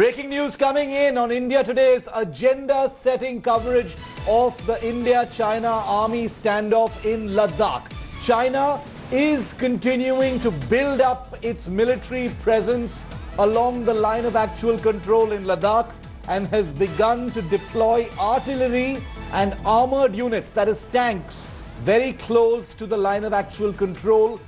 Breaking news coming in on India Today's agenda-setting coverage of the India-China army standoff in Ladakh. China is continuing to build up its military presence along the line of actual control in Ladakh and has begun to deploy artillery and armored units, that is tanks, very close to the line of actual control.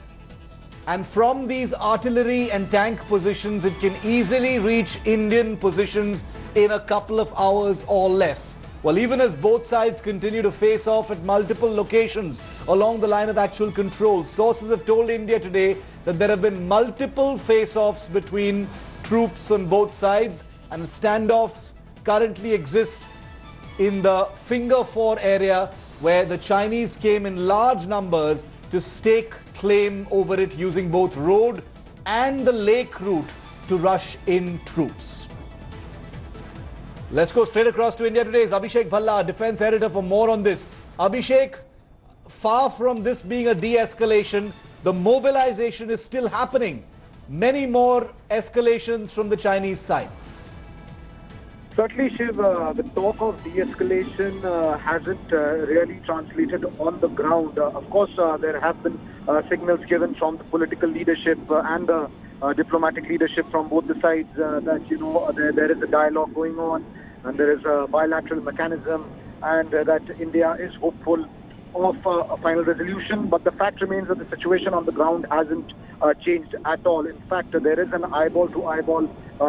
And from these artillery and tank positions, it can easily reach Indian positions in a couple of hours or less. Well, even as both sides continue to face off at multiple locations along the line of actual control, sources have told India Today that there have been multiple face-offs between troops on both sides, and standoffs currently exist in the Finger Four area, where the Chinese came in large numbers to stake claim over it using both road and the lake route to rush in troops. Let's go straight across to India Today's Abhishek Bhalla, defense editor, for more on this. Abhishek, far from this being a de-escalation, the mobilization is still happening. Many more escalations from the Chinese side. Certainly, Shiv, the talk of de-escalation hasn't really translated on the ground. Of course, there have been signals given from the political leadership and the diplomatic leadership from both the sides that, there is a dialogue going on and there is a bilateral mechanism, and that India is hopeful of a final resolution. But the fact remains that the situation on the ground hasn't changed at all. In fact, there is an eyeball-to-eyeball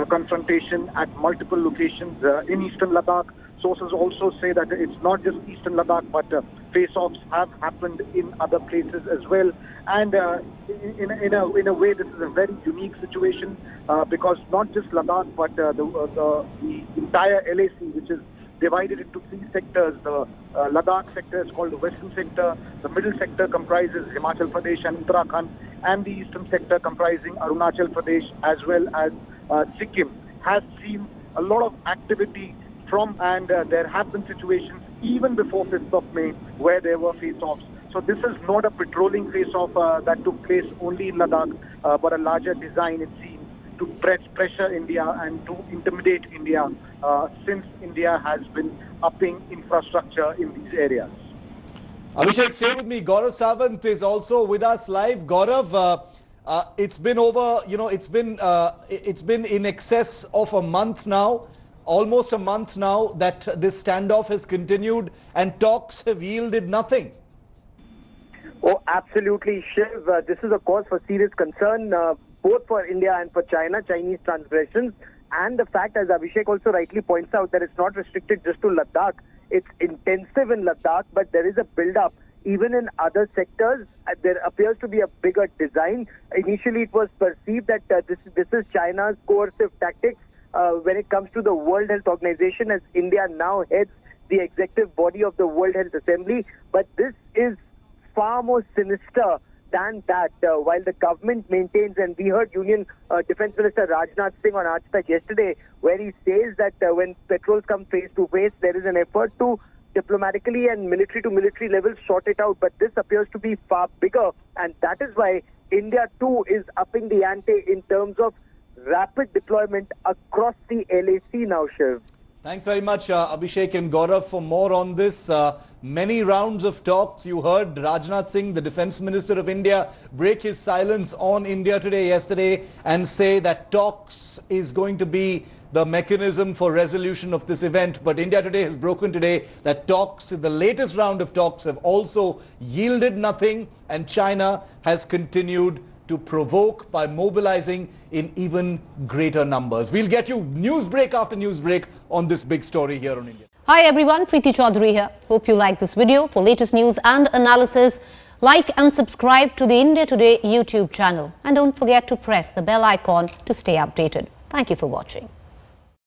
confrontation at multiple locations in eastern Ladakh. Sources also say that it's not just eastern Ladakh, but face-offs have happened in other places as well. And in a way, this is a very unique situation because not just Ladakh, but the entire LAC, which is divided into three sectors. The Ladakh sector is called the Western sector. The middle sector comprises Himachal Pradesh and Uttarakhand, and the eastern sector comprising Arunachal Pradesh as well as Sikkim has seen a lot of activity from, and there have been situations even before 5th of May where there were face-offs. So this is not a patrolling face-off that took place only in Ladakh, but a larger design, it seems, to pressure India and to intimidate India since India has been upping infrastructure in these areas. Abhishek, stay with me. Gaurav Sawant is also with us live. Gaurav, it's been over, it's been in excess of a month now, almost a month now, that this standoff has continued and talks have yielded nothing. Oh, absolutely, Shiv. This is a cause for serious concern, both for India and for China, Chinese transgressions, and the fact, as Abhishek also rightly points out, that it's not restricted just to Ladakh. It's intensive in Ladakh, but there is a build-up even in other sectors. There appears to be a bigger design. Initially, it was perceived that this is China's coercive tactics when it comes to the World Health Organization, as India now heads the executive body of the World Health Assembly. But this is far more sinister than that. While the government maintains, and we heard Union Defence Minister Rajnath Singh on Aaj Tak yesterday, where he says that when patrols come face to face, there is an effort to diplomatically and military to military levels sort it out. But this appears to be far bigger, and that is why India too is upping the ante in terms of rapid deployment across the LAC now, Shiv. Thanks very much, Abhishek and Gaurav, for more on this. Many rounds of talks. You heard Rajnath Singh, the Defence Minister of India, break his silence on India Today yesterday and say that talks is going to be the mechanism for resolution of this event. But India Today has broken today that talks, the latest round of talks, have also yielded nothing, and China has continued to provoke by mobilizing in even greater numbers. We'll get you news break after news break on this big story here on India. Hi everyone, Preeti Chaudhary here. Hope you like this video. For latest news and analysis, like and subscribe to the India Today YouTube channel. And don't forget to press the bell icon to stay updated. Thank you for watching.